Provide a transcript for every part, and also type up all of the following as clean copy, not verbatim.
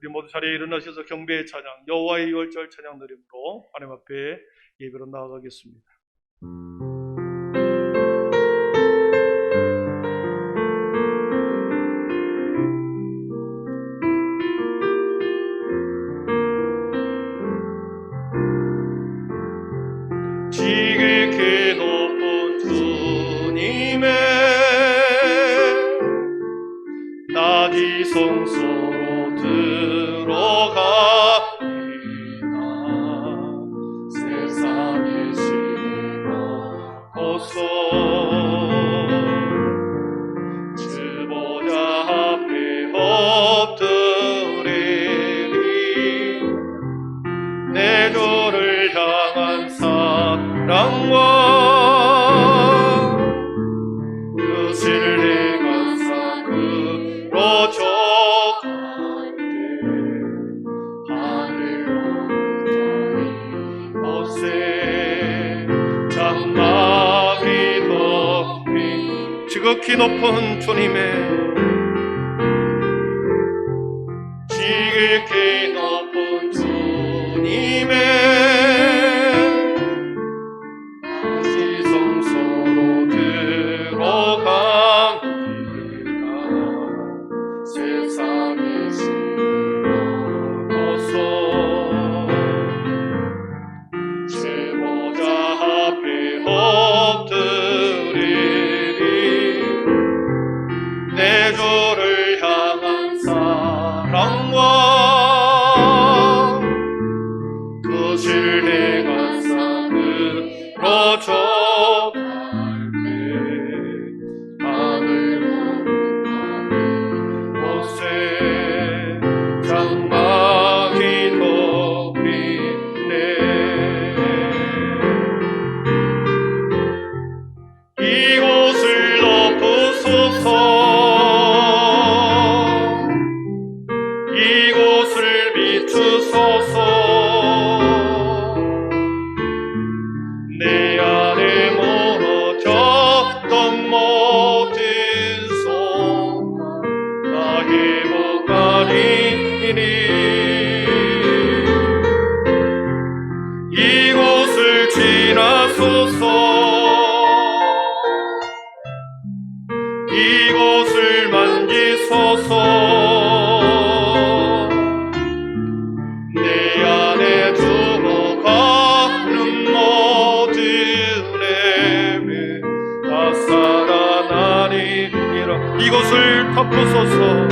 우리 모두 자리에 일어나셔서 경배의 찬양, 여호와의 유월절 찬양 드림으로 하나님 앞에 예배로 나아가겠습니다. 지극히 높은 주님의 낮이 성소로 들어가리나 세상의 신을 벗고 주 보좌 앞에 엎드리리 내 주를 향한 사랑과 그 신뢰가 사그러져 갈 때 하늘로 이곳에 장막이 덮인 지극히 높은 주님의 지극히 높은 주님의 성소로 들어갑니다. 세상의 신을 벗어 제 보좌 앞에 엎드리리 내 주를 향한 사랑과 그 신뢰가 사그러져 이곳을 비추소서 내 안에 무너졌던 모든 소망 다 회복하리니 이곳을 지나소서 이곳을 만지소서 이곳을 덮으소서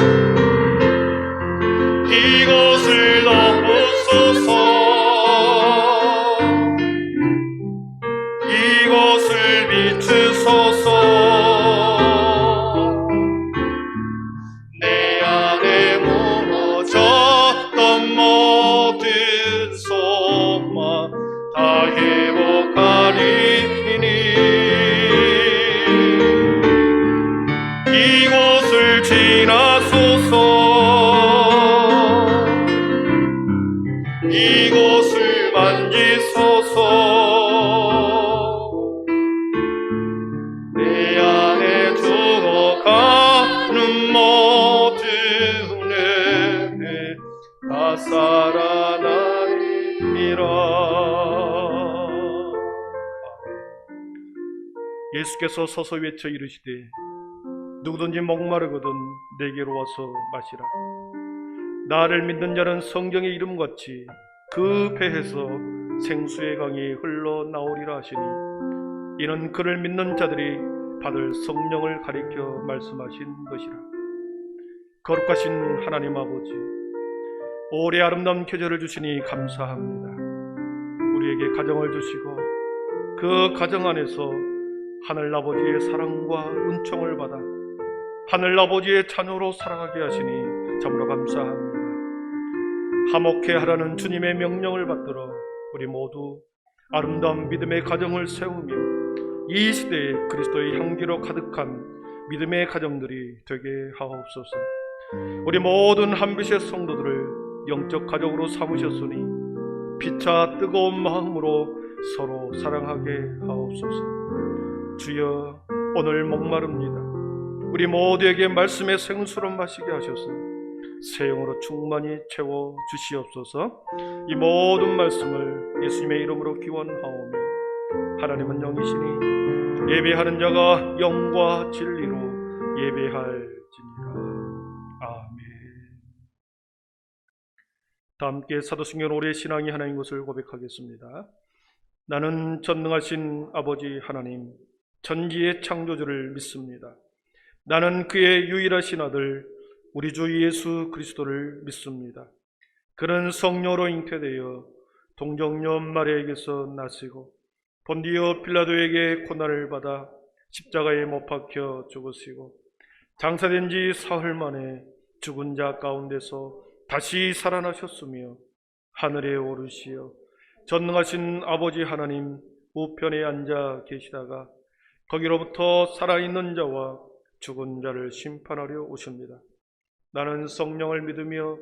이곳을 덮으소서 이곳을 비추소서 내 안에 무너졌던 모든 소망 다 회복하리니 이곳을 지나소서 이곳을 만지소서 내 안에 죽어가는 모든 내 다 살아나리라. 예수께서 서서 외쳐 이르시되 누구든지 목마르거든 내게로 와서 마시라. 나를 믿는 자는 성경의 이름같이 그 배에서 생수의 강이 흘러나오리라 하시니 이는 그를 믿는 자들이 받을 성령을 가리켜 말씀하신 것이라. 거룩하신 하나님 아버지, 올해 아름다운 계절을 주시니 감사합니다. 우리에게 가정을 주시고 그 가정 안에서 하늘아버지의 사랑과 은총을 받아 하늘아버지의 자녀로 살아가게 하시니 참으로 감사합니다. 화목해 하라는 주님의 명령을 받들어 우리 모두 아름다운 믿음의 가정을 세우며 이 시대에 그리스도의 향기로 가득한 믿음의 가정들이 되게 하옵소서. 우리 모든 한빛의 성도들을 영적 가족으로 삼으셨으니 피차 뜨거운 마음으로 서로 사랑하게 하옵소서. 주여, 오늘 목마릅니다. 우리 모두에게 말씀의 생수로 마시게 하셔서 새 영으로 충만히 채워 주시옵소서. 이 모든 말씀을 예수님의 이름으로 기원하오며, 하나님은 영이시니 예배하는 자가 영과 진리로 예배할지니라. 아멘. 다 함께 사도신경 우리의 신앙이 하나인 것을 고백하겠습니다. 나는 전능하신 아버지 하나님, 천지의 창조주를 믿습니다. 나는 그의 유일하신 아들 우리 주 예수 그리스도를 믿습니다. 그는 성령으로 잉태되어 동정녀 마리아에게서 나시고 본디오 빌라도에게 고난을 받아 십자가에 못 박혀 죽으시고 장사된 지 사흘 만에 죽은 자 가운데서 다시 살아나셨으며 하늘에 오르시어 전능하신 아버지 하나님 우편에 앉아 계시다가 거기로부터 살아있는 자와 죽은 자를 심판하려 오십니다. 나는 성령을 믿으며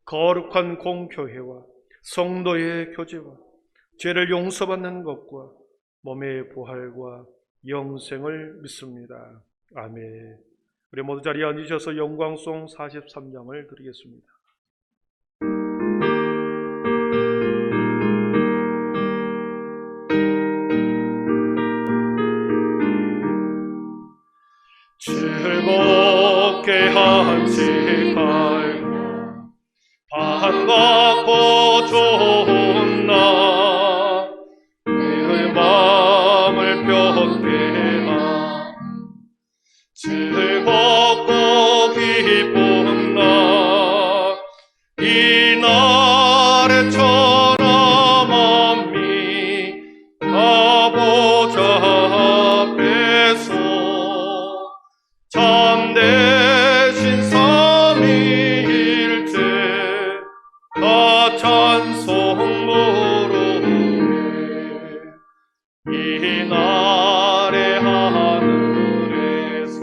거룩한 공교회와 성도의 교제와 죄를 용서받는 것과 몸의 부활과 영생을 믿습니다. 아멘. 우리 모두 자리에 앉으셔서 영광송 43장을 드리겠습니다. 즐겁게 한식하여 반갑고 좋은 날 내 마음을 펴게 하 즐겁고 기쁜 날 이 날에 천하만미 아버지 앞에서 참되신 삼위일체 다 찬송 부르네. 이 날에 하늘에서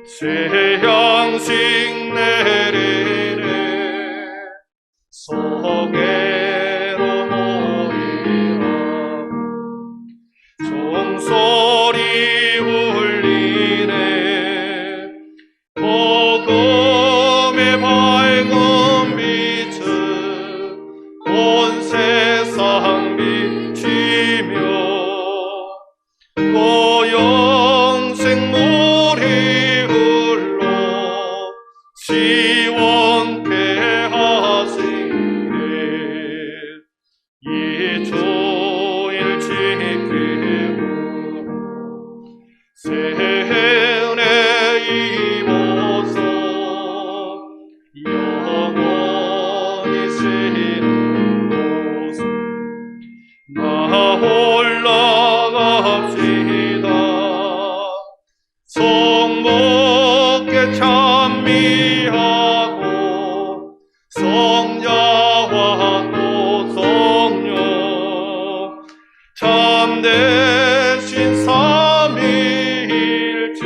새 양식 내리네. 성회로 모이라 종소리 울리네. 복음의 밝은 빛은 온 세상 비치며 또 영생물이 흘러 시원케 하시네. 이 주일 지키고 세례 입어서 영원히 쉬는 곳 나 올라갑시다. 성목에 찬미하고 성자와 또 성령 참되신 삼위일체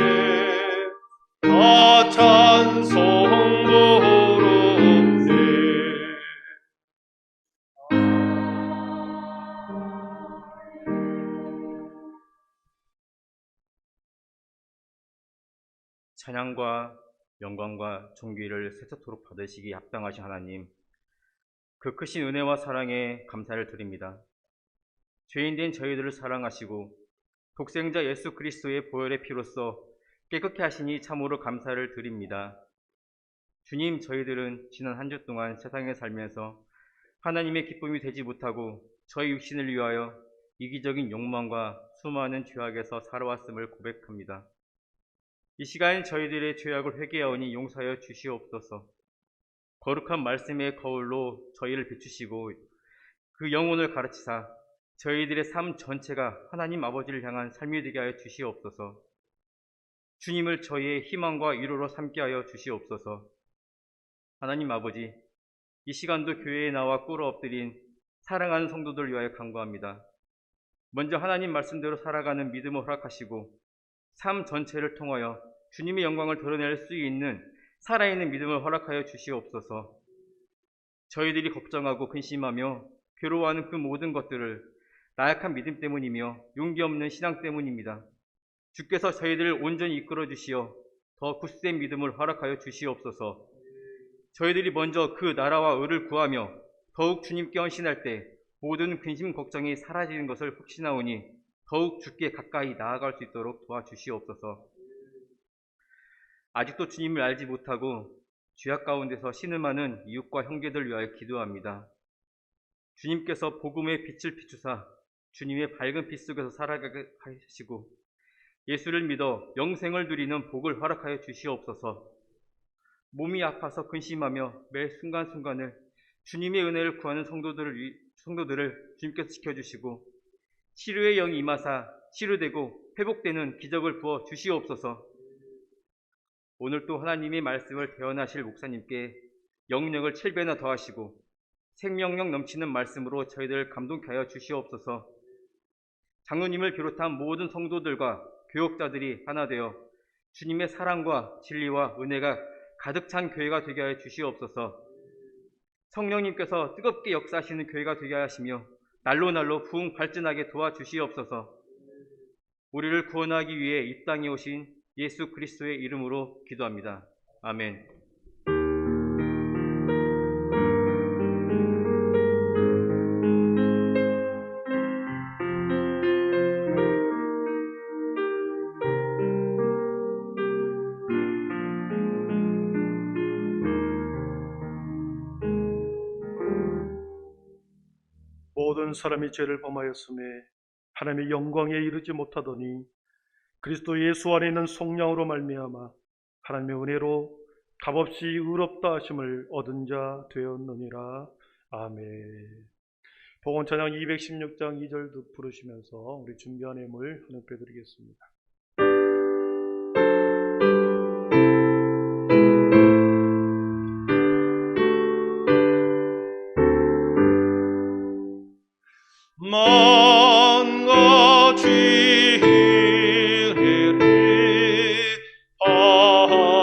다 찬송 부르네. 찬양과 영광과 존귀를 세세토록 받으시기 합당하신 하나님, 그 크신 은혜와 사랑에 감사를 드립니다. 죄인된 저희들을 사랑하시고 독생자 예수 그리스도의 보혈의 피로써 깨끗게 하시니 참으로 감사를 드립니다. 주님, 저희들은 지난 한 주 동안 세상에 살면서 하나님의 기쁨이 되지 못하고 저희 육신을 위하여 이기적인 욕망과 수많은 죄악에서 살아왔음을 고백합니다. 이 시간 저희들의 죄악을 회개하오니 용서하여 주시옵소서. 거룩한 말씀의 거울로 저희를 비추시고 그 영혼을 가르치사 저희들의 삶 전체가 하나님 아버지를 향한 삶이 되게 하여 주시옵소서. 주님을 저희의 희망과 위로로 삼게 하여 주시옵소서. 하나님 아버지, 이 시간도 교회에 나와 꿇어 엎드린 사랑하는 성도들 위하여 간구합니다. 먼저 하나님 말씀대로 살아가는 믿음을 허락하시고 삶 전체를 통하여 주님의 영광을 드러낼 수 있는 살아있는 믿음을 허락하여 주시옵소서. 저희들이 걱정하고 근심하며 괴로워하는 그 모든 것들을 나약한 믿음 때문이며 용기 없는 신앙 때문입니다. 주께서 저희들을 온전히 이끌어 주시어 더 굳센 믿음을 허락하여 주시옵소서. 저희들이 먼저 그 나라와 의를 구하며 더욱 주님께 헌신할 때 모든 근심 걱정이 사라지는 것을 확신하오니 더욱 주께 가까이 나아갈 수 있도록 도와주시옵소서. 아직도 주님을 알지 못하고 죄악 가운데서 신음하는 이웃과 형제들 위하여 기도합니다. 주님께서 복음의 빛을 비추사 주님의 밝은 빛 속에서 살아가게 하시고 예수를 믿어 영생을 누리는 복을 허락하여 주시옵소서. 몸이 아파서 근심하며 매 순간순간을 주님의 은혜를 구하는 성도들을 주님께서 지켜주시고 치료의 영이 임하사 치료되고 회복되는 기적을 부어 주시옵소서. 오늘 또 하나님의 말씀을 대언하실 목사님께 영력을 7배나 더하시고 생명력 넘치는 말씀으로 저희들을 감동케 하여 주시옵소서. 장로님을 비롯한 모든 성도들과 교역자들이 하나 되어 주님의 사랑과 진리와 은혜가 가득 찬 교회가 되게 하여 주시옵소서. 성령님께서 뜨겁게 역사하시는 교회가 되게 하시며 날로 부흥 발전하게 도와주시옵소서. 우리를 구원하기 위해 이 땅에 오신 예수 그리스도의 이름으로 기도합니다. 아멘. 모든 사람이 죄를 범하였음에 하나님의 영광에 이르지 못하더니 그리스도 예수 안에 있는 성령으로 말미암아 하나님의 은혜로 값없이 의롭다 하심을 얻은 자 되었느니라. 아멘. 복음 찬양 216장 2절 부르시면서 우리 준비한 예물 헌금해 드리겠습니다. 만가 죄를 받았으니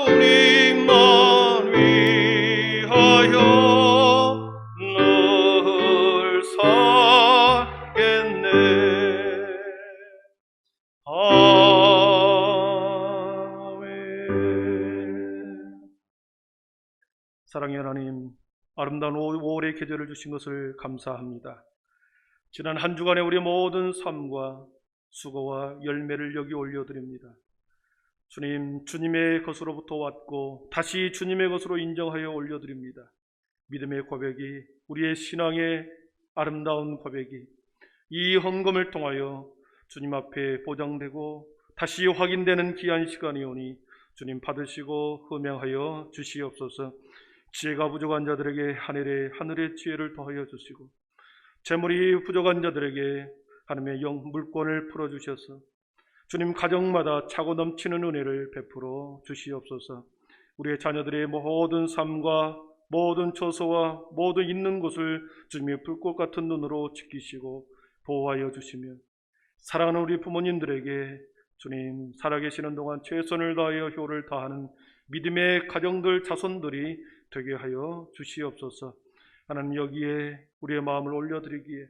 주님만 위하여 늘 살겠네. 아멘. 사랑의 하나님, 아름다운 5월의 계절을 주신 것을 감사합니다. 지난 한 주간의 우리 모든 삶과 수고와 열매를 여기 올려드립니다. 주님, 주님의 것으로부터 왔고 다시 주님의 것으로 인정하여 올려드립니다. 믿음의 고백이, 우리의 신앙의 아름다운 고백이 이 헌금을 통하여 주님 앞에 보장되고 다시 확인되는 귀한 시간이 오니 주님 받으시고 흠양하여 주시옵소서. 지혜가 부족한 자들에게 하늘의 지혜를 더하여 주시고 재물이 부족한 자들에게 하나님의 물권을 풀어주셔서 주님 가정마다 차고 넘치는 은혜를 베풀어 주시옵소서. 우리의 자녀들의 모든 삶과 모든 처소와 모든 있는 곳을 주님의 불꽃 같은 눈으로 지키시고 보호하여 주시며 사랑하는 우리 부모님들에게 주님 살아계시는 동안 최선을 다하여 효를 다하는 믿음의 가정들 자손들이 되게 하여 주시옵소서. 하나님, 여기에 우리의 마음을 올려드리기에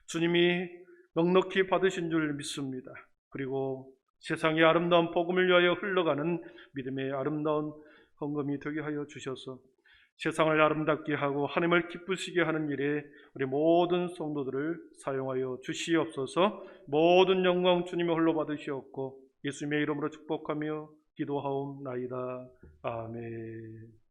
주님이 넉넉히 받으신 줄 믿습니다. 그리고 세상의 아름다운 복음을 위하여 흘러가는 믿음의 아름다운 헌금이 되게 하여 주셔서 세상을 아름답게 하고 하나님을 기쁘시게 하는 일에 우리 모든 성도들을 사용하여 주시옵소서. 모든 영광 주님의 홀로 받으시옵고 예수님의 이름으로 축복하며 기도하옵나이다. 아멘.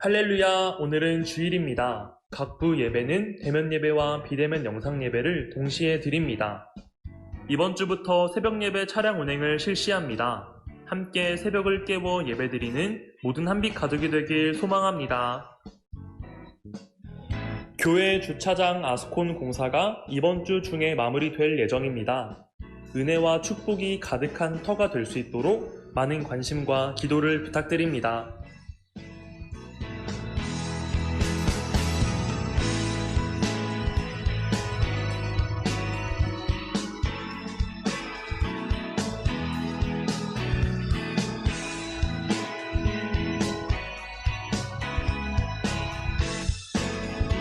할렐루야, 오늘은 주일입니다. 각 부 예배는 대면 예배와 비대면 영상 예배를 동시에 드립니다. 이번 주부터 새벽 예배 차량 운행을 실시합니다. 함께 새벽을 깨워 예배드리는 모든 한빛 가족이 되길 소망합니다. 교회 주차장 아스콘 공사가 이번 주 중에 마무리될 예정입니다. 은혜와 축복이 가득한 터가 될 수 있도록 많은 관심과 기도를 부탁드립니다.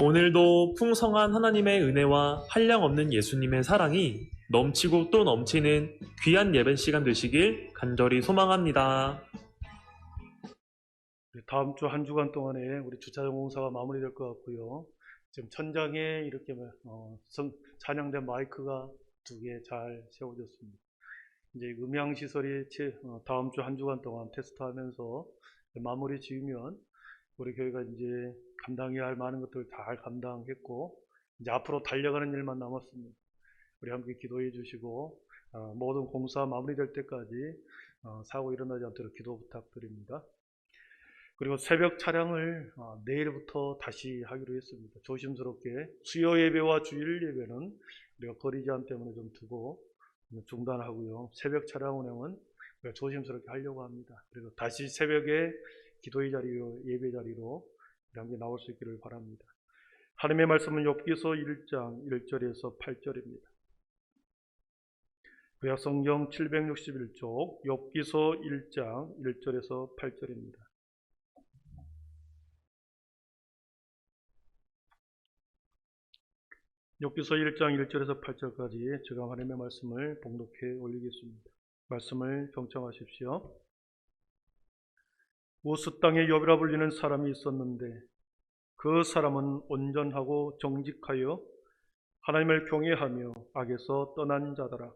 오늘도 풍성한 하나님의 은혜와 한량없는 예수님의 사랑이 넘치고 또 넘치는 귀한 예배 시간 되시길 간절히 소망합니다. 다음 주 한 주간 동안에 우리 주차장 공사가 마무리될 것 같고요. 지금 천장에 이렇게 찬양된 마이크가 2개 잘 세워졌습니다. 이제 음향 시설이 다음 주 한 주간 동안 테스트하면서 마무리 지으면 우리 교회가 이제 감당해야 할 많은 것들을 잘 감당했고 이제 앞으로 달려가는 일만 남았습니다. 우리 함께 기도해 주시고 모든 공사 마무리될 때까지 사고 일어나지 않도록 기도 부탁드립니다. 그리고 새벽 차량을 내일부터 다시 하기로 했습니다. 조심스럽게 수요 예배와 주일 예배는 우리가 거리 제한 때문에 좀 두고 중단하고요. 새벽 차량 운행은 우리가 조심스럽게 하려고 합니다. 그리고 다시 새벽에 기도의 자리로 예배 자리로 함께 나올 수 있기를 바랍니다. 하나님의 말씀은 욥기서 1장 1절에서 8절입니다. 구약 성경 761쪽 욥기서 1장 1절에서 8절입니다. 욥기서 1장 1절에서 8절까지 제가 하나님의 말씀을 봉독해 올리겠습니다. 말씀을 경청하십시오. 우스 땅에 욥이라 불리는 사람이 있었는데 그 사람은 온전하고 정직하여 하나님을 경외하며 악에서 떠난 자더라.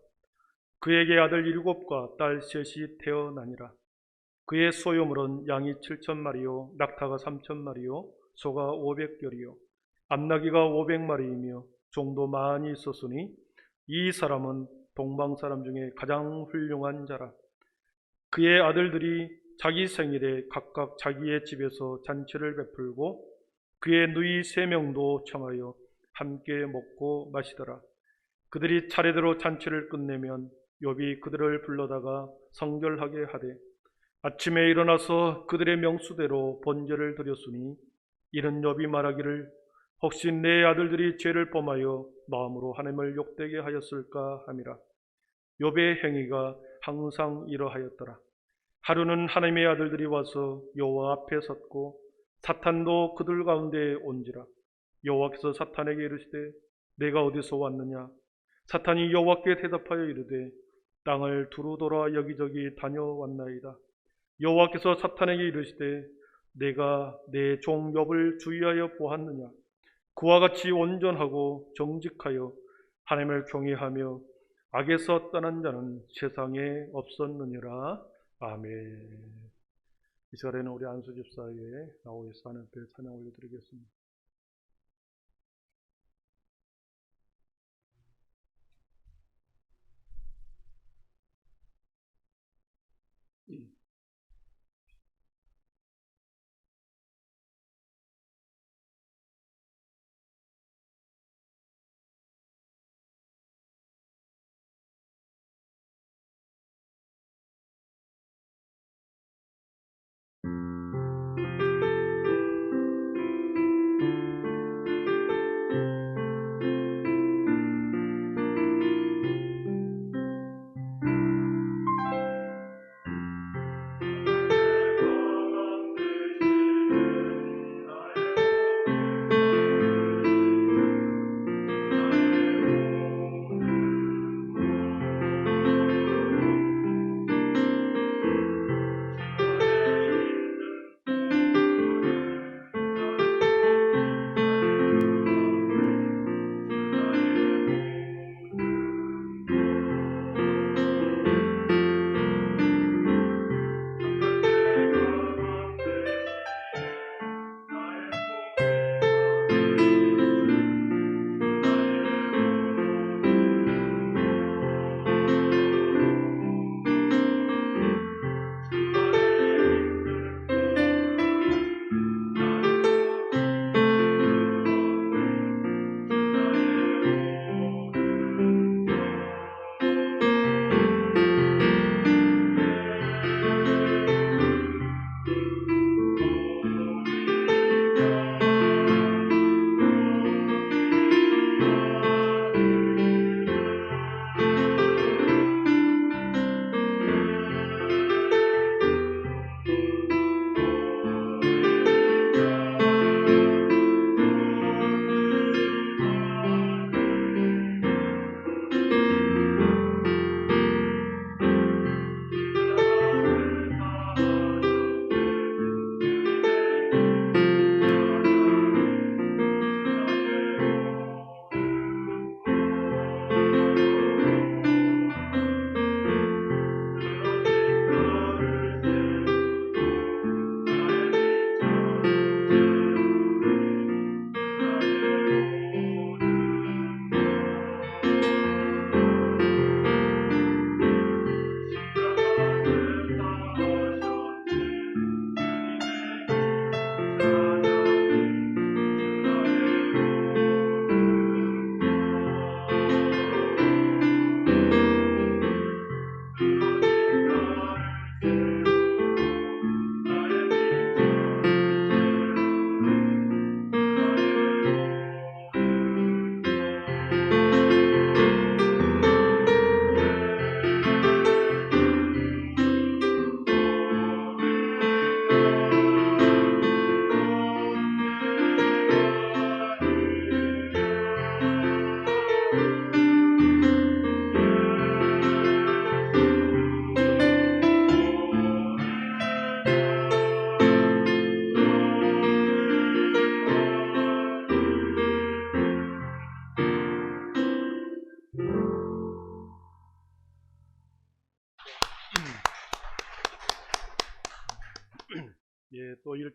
그에게 아들 7과 딸 3이 태어나니라. 그의 소유물은 양이 7,000마리요 낙타가 3,000마리요 소가 500결이요 암나귀가 500마리이며 종도 많이 있었으니 이 사람은 동방 사람 중에 가장 훌륭한 자라. 그의 아들들이 자기 생일에 각각 자기의 집에서 잔치를 베풀고 그의 누이 3명도 청하여 함께 먹고 마시더라. 그들이 차례대로 잔치를 끝내면 욥이 그들을 불러다가 성결하게 하되 아침에 일어나서 그들의 명수대로 번제를 드렸으니 이는 욥이 말하기를 혹시 내 아들들이 죄를 범하여 마음으로 하나님을 욕되게 하였을까 함이라. 욥의 행위가 항상 이러하였더라. 하루는 하나님의 아들들이 와서 여호와 앞에 섰고 사탄도 그들 가운데 온지라. 여호와께서 사탄에게 이르시되 내가 어디서 왔느냐? 사탄이 여호와께 대답하여 이르되 땅을 두루 돌아 여기저기 다녀왔나이다. 여호와께서 사탄에게 이르시되 내가 내 종 욥을 주의하여 보았느냐? 그와 같이 온전하고 정직하여 하나님을 경외하며 악에서 떠난 자는 세상에 없었느니라. 아멘. 이 시간에는 우리 안수 집사의 나오에서 하나님 앞에 찬양 올려드리겠습니다.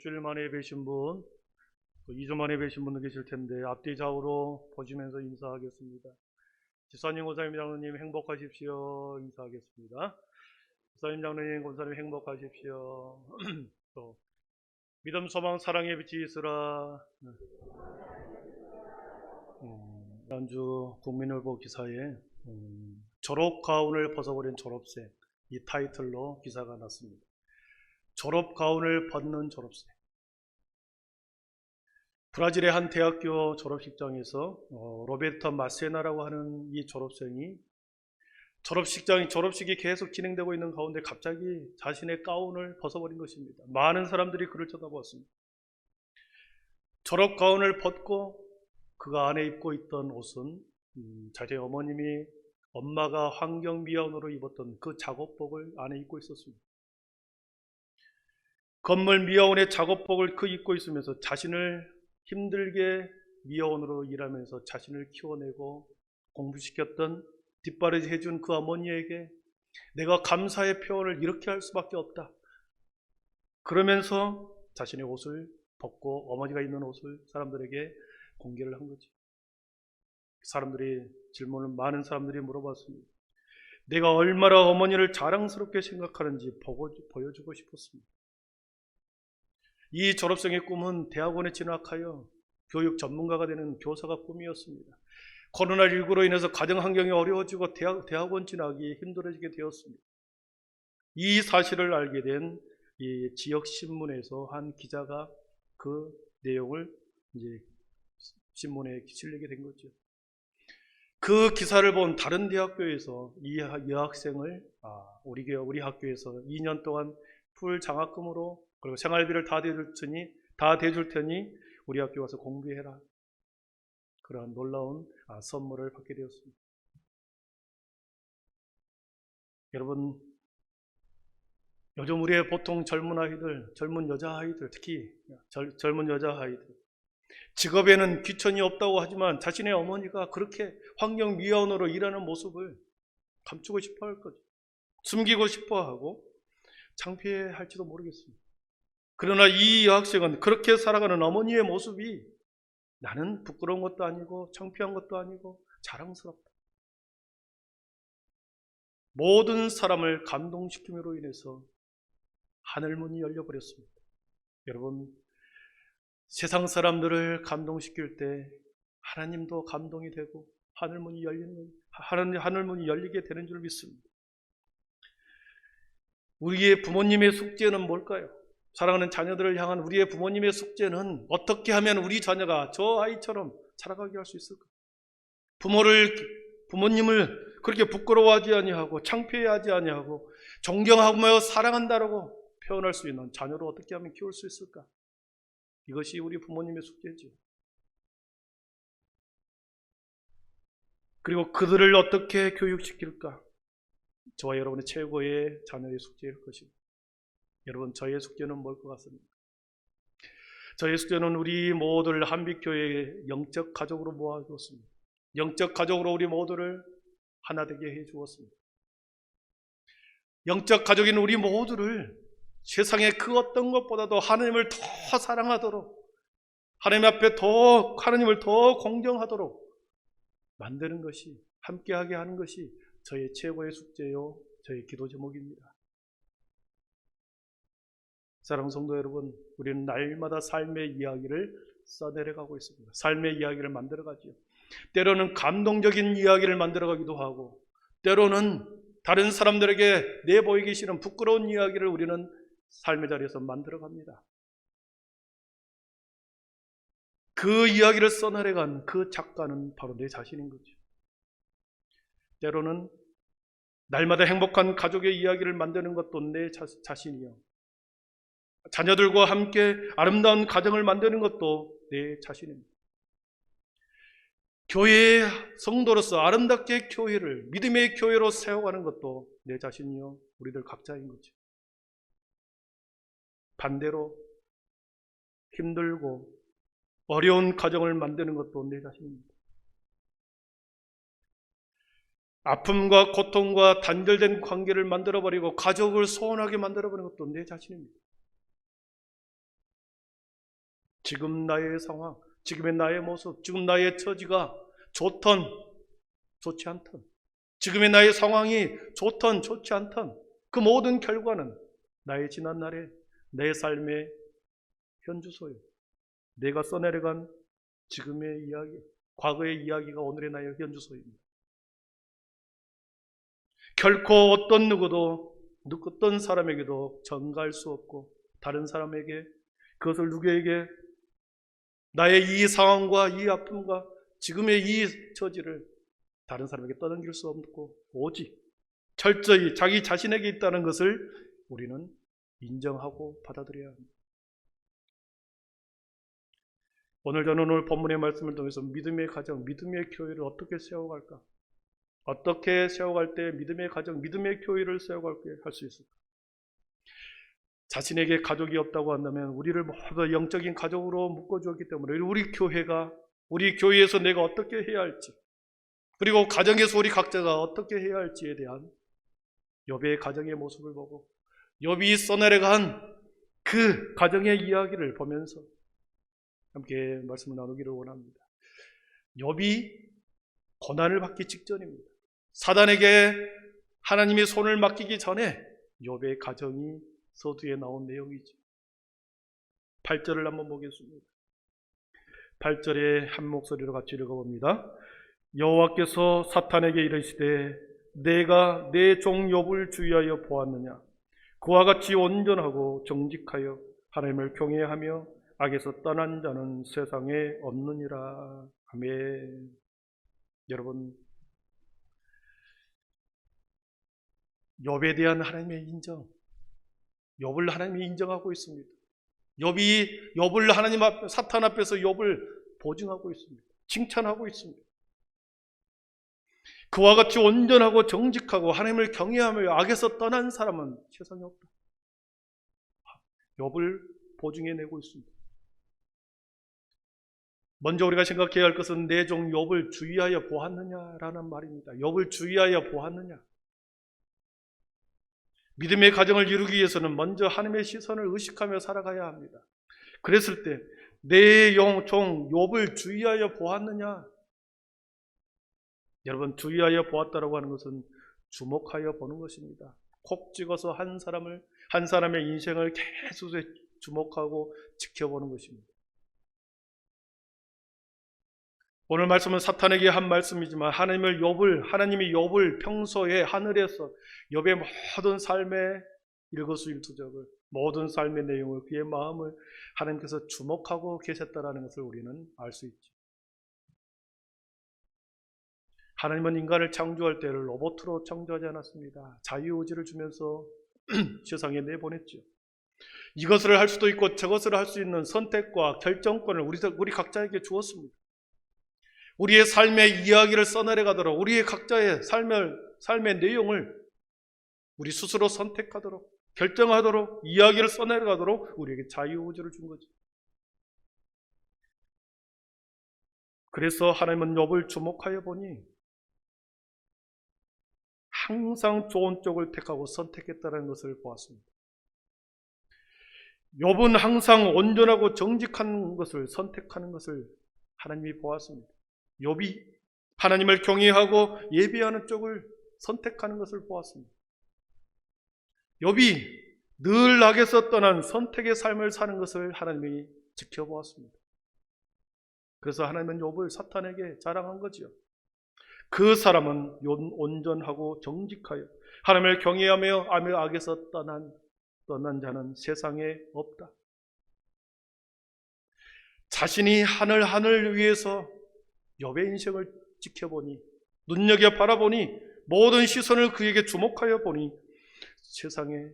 일주일 만에 뵈신 분, 또 2주 만에 뵈신 분도 계실 텐데 앞뒤 좌우로 보시면서 인사하겠습니다. 지사님, 권사님, 장로님 행복하십시오. 인사하겠습니다. 지사님, 장로님, 권사님 행복하십시오. 또 믿음, 소망, 사랑의 빛이 있으라. 지난주 국민일보 기사에 졸업 가운을 벗어버린 졸업생, 이 타이틀로 기사가 났습니다. 졸업 가운을 벗는 졸업생. 브라질의 한 대학교 졸업식장에서 로베르타 마세나라고 하는 이 졸업생이 졸업식이 계속 진행되고 있는 가운데 갑자기 자신의 가운을 벗어버린 것입니다. 많은 사람들이 그를 쳐다보았습니다. 졸업 가운을 벗고 그가 안에 입고 있던 옷은 자신의 엄마가 환경미화원으로 입었던 그 작업복을 안에 입고 있었습니다. 건물 미화원의 작업복을 입고 있으면서 자신을 힘들게 미화원으로 일하면서 자신을 키워내고 공부시켰던 뒷바라지 해준 그 어머니에게 내가 감사의 표현을 이렇게 할 수밖에 없다. 그러면서 자신의 옷을 벗고 어머니가 입는 옷을 사람들에게 공개를 한 거죠. 많은 사람들이 물어봤습니다. 내가 얼마나 어머니를 자랑스럽게 생각하는지 보여주고 싶었습니다. 이 졸업생의 꿈은 대학원에 진학하여 교육 전문가가 되는 교사가 꿈이었습니다. 코로나19로 인해서 가정 환경이 어려워지고 대학원 진학이 힘들어지게 되었습니다. 이 사실을 알게 된 이 지역 신문에서 한 기자가 그 내용을 이제 신문에 실리게 된 거죠. 그 기사를 본 다른 대학교에서 이 여학생을 우리 학교에서 2년 동안 풀 장학금으로 그리고 생활비를 다 대줄 테니 우리 학교 와서 공부해라. 그러한 놀라운 선물을 받게 되었습니다. 여러분, 요즘 우리의 보통 젊은 여자아이들, 특히 젊은 여자아이들, 직업에는 귀천이 없다고 하지만 자신의 어머니가 그렇게 환경미화원으로 일하는 모습을 감추고 싶어 할 거죠. 숨기고 싶어 하고 창피해 할지도 모르겠습니다. 그러나 이 여학생은 그렇게 살아가는 어머니의 모습이 나는 부끄러운 것도 아니고 창피한 것도 아니고 자랑스럽다. 모든 사람을 감동시킴으로 인해서 하늘문이 열려버렸습니다. 여러분, 세상 사람들을 감동시킬 때 하나님도 감동이 되고 하늘문이 열리게 되는 줄 믿습니다. 우리의 부모님의 숙제는 뭘까요? 사랑하는 자녀들을 향한 우리의 부모님의 숙제는 어떻게 하면 우리 자녀가 저 아이처럼 자라가게 할 수 있을까? 부모님을 그렇게 부끄러워하지 아니하고 창피해하지 아니하고 존경하며 사랑한다라고 표현할 수 있는 자녀를 어떻게 하면 키울 수 있을까? 이것이 우리 부모님의 숙제죠. 그리고 그들을 어떻게 교육시킬까? 저와 여러분의 최고의 자녀의 숙제일 것입니다. 여러분, 저의 숙제는 뭘 것 같습니까? 저의 숙제는 우리 모두를 한빛교회의 영적 가족으로 모아주었습니다. 영적 가족으로 우리 모두를 하나 되게 해주었습니다. 영적 가족인 우리 모두를 세상의 그 어떤 것보다도 하나님을 더 사랑하도록, 하나님 앞에 하나님을 더 공경하도록 만드는 것이, 함께하게 하는 것이 저의 최고의 숙제요, 저의 기도 제목입니다. 사랑하는 성도 여러분, 우리는 날마다 삶의 이야기를 써내려가고 있습니다. 삶의 이야기를 만들어가지요. 때로는 감동적인 이야기를 만들어가기도 하고, 때로는 다른 사람들에게 내보이기 싫은 부끄러운 이야기를 우리는 삶의 자리에서 만들어갑니다. 그 이야기를 써내려간 그 작가는 바로 내 자신인 거죠. 때로는 날마다 행복한 가족의 이야기를 만드는 것도 내 자신이요. 자녀들과 함께 아름다운 가정을 만드는 것도 내 자신입니다. 교회의 성도로서 아름답게 교회를 믿음의 교회로 세워가는 것도 내 자신이요, 우리들 각자인 거죠. 반대로 힘들고 어려운 가정을 만드는 것도 내 자신입니다. 아픔과 고통과 단절된 관계를 만들어버리고 가족을 소원하게 만들어버리는 것도 내 자신입니다. 지금 나의 상황, 지금의 나의 모습, 지금 나의 처지가 좋던 좋지 않던, 지금의 나의 상황이 좋던 좋지 않던 그 모든 결과는 나의 지난날의 내 삶의 현주소예요. 내가 써내려간 지금의 이야기, 과거의 이야기가 오늘의 나의 현주소입니다. 결코 어떤 누구도 어떤 사람에게도 전가할 수 없고, 다른 사람에게 그것을 누구에게 나의 이 상황과 이 아픔과 지금의 이 처지를 다른 사람에게 떠넘길 수 없고, 오직 철저히 자기 자신에게 있다는 것을 우리는 인정하고 받아들여야 합니다. 오늘 본문의 말씀을 통해서 믿음의 가정, 믿음의 교회를 어떻게 세워갈까? 어떻게 세워갈 때 믿음의 가정, 믿음의 교회를 세워갈게 할 수 있을까? 자신에게 가족이 없다고 한다면 우리를 모두 영적인 가족으로 묶어주었기 때문에 우리 교회에서 내가 어떻게 해야 할지, 그리고 가정에서 우리 각자가 어떻게 해야 할지에 대한 욥의 가정의 모습을 보고 욥이 써내려간 그 가정의 이야기를 보면서 함께 말씀을 나누기를 원합니다. 욥이 고난을 받기 직전입니다. 사단에게 하나님이 손을 맡기기 전에 욥의 가정이 서두에 나온 내용이죠. 8절을 한번 보겠습니다. 8절에 한 목소리로 같이 읽어봅니다. 여호와께서 사탄에게 이르시되 내가 내 종 욥을 주의하여 보았느냐? 그와 같이 온전하고 정직하여 하나님을 경외하며 악에서 떠난 자는 세상에 없느니라. 아멘. 여러분, 욥에 대한 하나님의 인정, 욥을 하나님이 인정하고 있습니다. 욥을 하나님 앞, 사탄 앞에서 욥을 보증하고 있습니다. 칭찬하고 있습니다. 그와 같이 온전하고 정직하고 하나님을 경외하며 악에서 떠난 사람은 세상에 없다. 욥을 보증해내고 있습니다. 먼저 우리가 생각해야 할 것은 내 종 욥을 주의하여 보았느냐라는 말입니다. 욥을 주의하여 보았느냐. 믿음의 가정을 이루기 위해서는 먼저 하나님의 시선을 의식하며 살아가야 합니다. 그랬을 때 내 종 욥을 주의하여 보았느냐. 여러분, 주의하여 보았다라고 하는 것은 주목하여 보는 것입니다. 콕 찍어서 한 사람의 인생을 계속 주목하고 지켜보는 것입니다. 오늘 말씀은 사탄에게 한 말씀이지만 하나님이 욥을 평소에 하늘에서 욥의 모든 삶의 일거수일투족을, 모든 삶의 내용을, 그의 마음을 하나님께서 주목하고 계셨다라는 것을 우리는 알 수 있죠. 하나님은 인간을 창조할 때를 로봇으로 창조하지 않았습니다. 자유의지를 주면서 세상에 내보냈죠. 이것을 할 수도 있고 저것을 할 수 있는 선택과 결정권을 우리 각자에게 주었습니다. 우리의 삶의 이야기를 써내려가도록, 우리의 각자의 삶의 내용을 우리 스스로 선택하도록, 결정하도록, 이야기를 써내려가도록 우리에게 자유의지를 준 거죠. 그래서 하나님은 욥을 주목하여 보니 항상 좋은 쪽을 택하고 선택했다는 것을 보았습니다. 욥은 항상 온전하고 정직한 것을 선택하는 것을 하나님이 보았습니다. 욥이 하나님을 경외하고 예배하는 쪽을 선택하는 것을 보았습니다. 욥이 늘 악에서 떠난 선택의 삶을 사는 것을 하나님이 지켜보았습니다. 그래서 하나님은 욥을 사탄에게 자랑한 거지요. 그 사람은 온전하고 정직하여 하나님을 경외하며 악에서 떠난 자는 세상에 없다. 자신이 하늘 위에서 욥의 인생을 지켜보니, 눈여겨 바라보니, 모든 시선을 그에게 주목하여 보니 세상에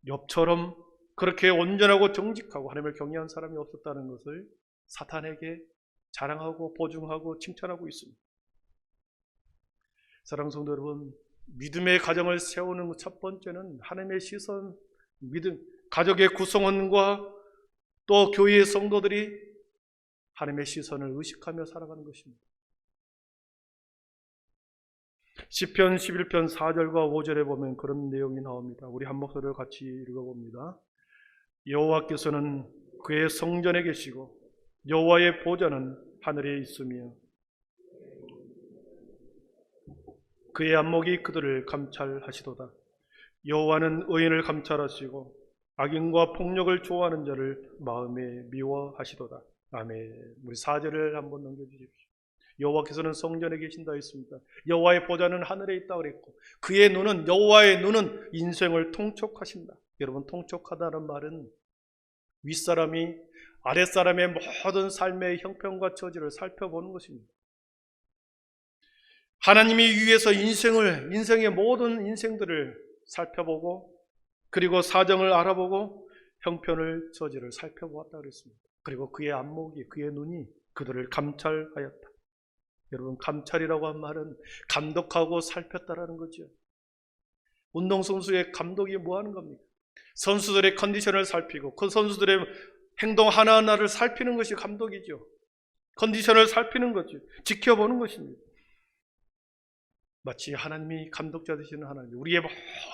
욥처럼 그렇게 온전하고 정직하고 하나님을 경외한 사람이 없었다는 것을 사탄에게 자랑하고 보증하고 칭찬하고 있습니다. 사랑하는 성도 여러분, 믿음의 가정을 세우는 첫 번째는 하나님의 시선, 가족의 구성원과 또 교회의 성도들이 하나님의 시선을 의식하며 살아가는 것입니다. 시편 11편 4절과 5절에 보면 그런 내용이 나옵니다. 우리 한 목소리를 같이 읽어봅니다. 여호와께서는 그의 성전에 계시고 여호와의 보좌는 하늘에 있으며 그의 안목이 그들을 감찰하시도다. 여호와는 의인을 감찰하시고 악인과 폭력을 좋아하는 자를 마음에 미워하시도다. 아멘. 우리 4절을 한번 넘겨주십시오. 여호와께서는 성전에 계신다 했습니다. 여호와의 보좌는 하늘에 있다 그랬고 그의 눈은, 여호와의 눈은 인생을 통촉하신다. 여러분, 통촉하다는 말은 윗사람이 아랫사람의 모든 삶의 형편과 처지를 살펴보는 것입니다. 하나님이 위에서 인생의 모든 인생들을 살펴보고 그리고 사정을 알아보고 형편을 처지를 살펴보았다 그랬습니다. 그리고 그의 안목이, 그의 눈이 그들을 감찰하였다. 여러분, 감찰이라고 한 말은 감독하고 살폈다라는 거죠. 운동선수의 감독이 뭐 하는 겁니까? 선수들의 컨디션을 살피고 그 선수들의 행동 하나하나를 살피는 것이 감독이죠. 컨디션을 살피는 거죠. 지켜보는 것입니다. 마치 하나님이 감독자 되시는 하나님, 우리의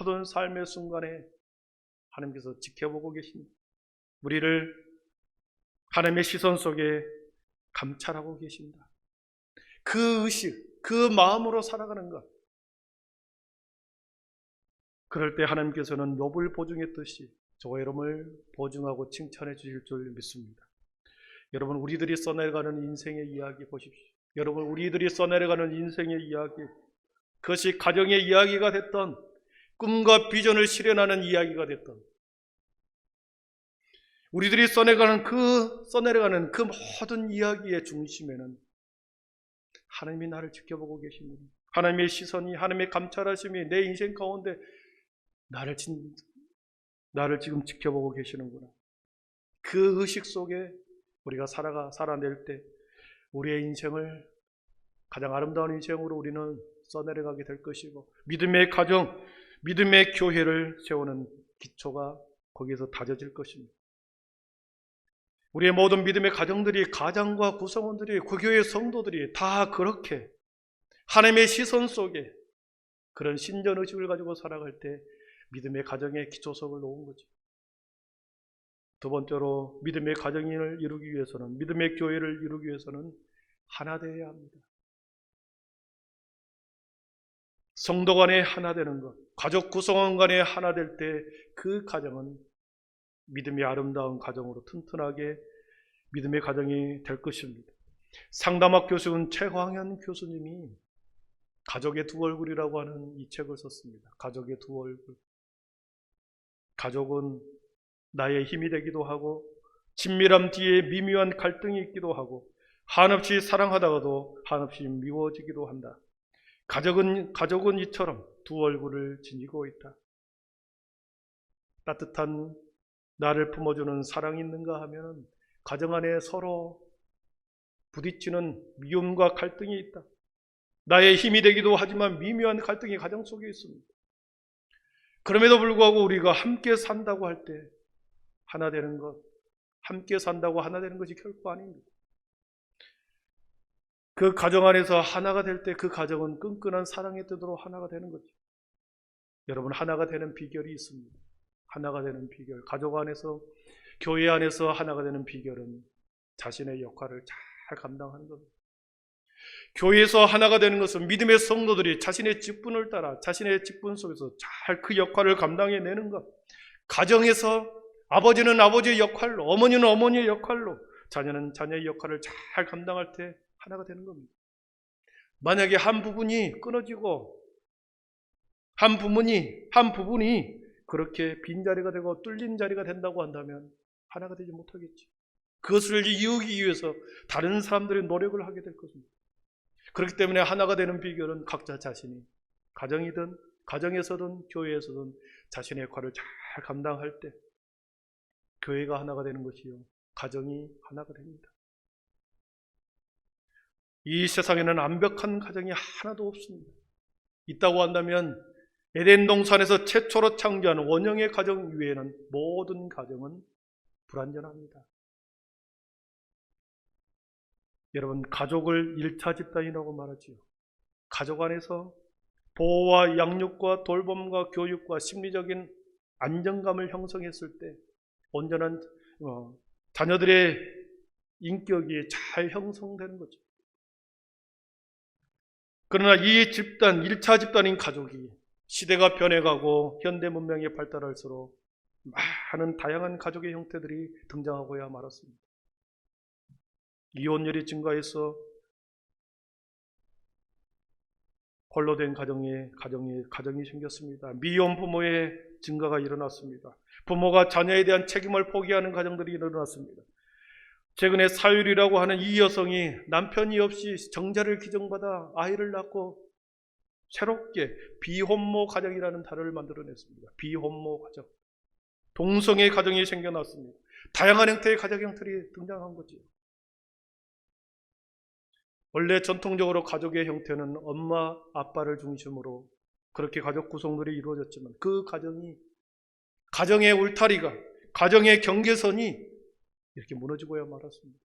모든 삶의 순간에 하나님께서 지켜보고 계십니다. 우리를 하나님의 시선 속에 감찰하고 계십니다. 그 의식, 그 마음으로 살아가는 것. 그럴 때 하나님께서는 욥을 보증했듯이 저와 여러분을 보증하고 칭찬해 주실 줄 믿습니다. 여러분, 우리들이 써내려가는 인생의 이야기 보십시오. 여러분, 우리들이 써내려가는 인생의 이야기, 그것이 가정의 이야기가 됐던, 꿈과 비전을 실현하는 이야기가 됐던, 우리들이 써내려가는 그 모든 이야기의 중심에는 하나님이 나를 지켜보고 계십니다. 하나님의 시선이, 하나님의 감찰하심이 내 인생 가운데 나를 지금 지켜보고 계시는구나. 그 의식 속에 우리가 살아낼 때 우리의 인생을 가장 아름다운 인생으로 우리는 써내려가게 될 것이고, 믿음의 가정, 믿음의 교회를 세우는 기초가 거기에서 다져질 것입니다. 우리의 모든 믿음의 가정들이, 가장과 구성원들이, 그 교회의 성도들이 다 그렇게 하나님의 시선 속에 그런 신전의식을 가지고 살아갈 때 믿음의 가정의 기초석을 놓은 거죠. 두 번째로, 믿음의 가정을 이루기 위해서는, 믿음의 교회를 이루기 위해서는 하나 되어야 합니다. 성도 간에 하나 되는 것, 가족 구성원 간에 하나 될 때 그 가정은 믿음의 아름다운 가정으로 튼튼하게 믿음의 가정이 될 것입니다. 상담학 교수인 최광현 교수님이 가족의 두 얼굴이라고 하는 이 책을 썼습니다. 가족의 두 얼굴. 가족은 나의 힘이 되기도 하고 친밀함 뒤에 미묘한 갈등이 있기도 하고 한없이 사랑하다가도 한없이 미워지기도 한다. 가족은 이처럼 두 얼굴을 지니고 있다. 따뜻한 나를 품어주는 사랑이 있는가 하면 가정 안에 서로 부딪히는 미움과 갈등이 있다. 나의 힘이 되기도 하지만 미묘한 갈등이 가정 속에 있습니다. 그럼에도 불구하고 우리가 함께 산다고 할 때 하나 되는 것, 함께 산다고 하나 되는 것이 결코 아닙니다. 그 가정 안에서 하나가 될 때 그 가정은 끈끈한 사랑의 뜻으로 하나가 되는 거죠. 여러분, 하나가 되는 비결이 있습니다. 하나가 되는 비결, 가족 안에서, 교회 안에서 하나가 되는 비결은 자신의 역할을 잘 감당하는 겁니다. 교회에서 하나가 되는 것은 믿음의 성도들이 자신의 직분을 따라 자신의 직분 속에서 잘 그 역할을 감당해내는 것. 가정에서 아버지는 아버지의 역할로, 어머니는 어머니의 역할로, 자녀는 자녀의 역할을 잘 감당할 때 하나가 되는 겁니다. 만약에 한 부분이 끊어지고 한 부분이 그렇게 빈자리가 되고 뚫린 자리가 된다고 한다면 하나가 되지 못하겠지. 그것을 이루기 위해서 다른 사람들이 노력을 하게 될 것입니다. 그렇기 때문에 하나가 되는 비결은 각자 자신이 가정이든 가정에서든 교회에서든 자신의 역할을 잘 감당할 때 교회가 하나가 되는 것이요, 가정이 하나가 됩니다. 이 세상에는 완벽한 가정이 하나도 없습니다. 있다고 한다면 에덴 동산에서 최초로 창조한 원형의 가정 이외에는 모든 가정은 불완전합니다. 여러분, 가족을 1차 집단이라고 말하지요. 가족 안에서 보호와 양육과 돌봄과 교육과 심리적인 안정감을 형성했을 때 온전한 자녀들의 인격이 잘 형성되는 거죠. 그러나 이 집단, 1차 집단인 가족이 시대가 변해가고 현대 문명이 발달할수록 많은 다양한 가족의 형태들이 등장하고야 말았습니다. 이혼율이 증가해서 홀로 된 가정이 생겼습니다. 미혼 부모의 증가가 일어났습니다. 부모가 자녀에 대한 책임을 포기하는 가정들이 일어났습니다. 최근에 사유리라고 하는 이 여성이 남편이 없이 정자를 기증받아 아이를 낳고 새롭게 비혼모 가정이라는 단어를 만들어냈습니다. 비혼모 가정. 동성애 가정이 생겨났습니다. 다양한 형태의 가족 형태들이 등장한 거죠. 원래 전통적으로 가족의 형태는 엄마, 아빠를 중심으로 그렇게 가족 구성들이 이루어졌지만 그 가정의 울타리가, 가정의 경계선이 이렇게 무너지고야 말았습니다.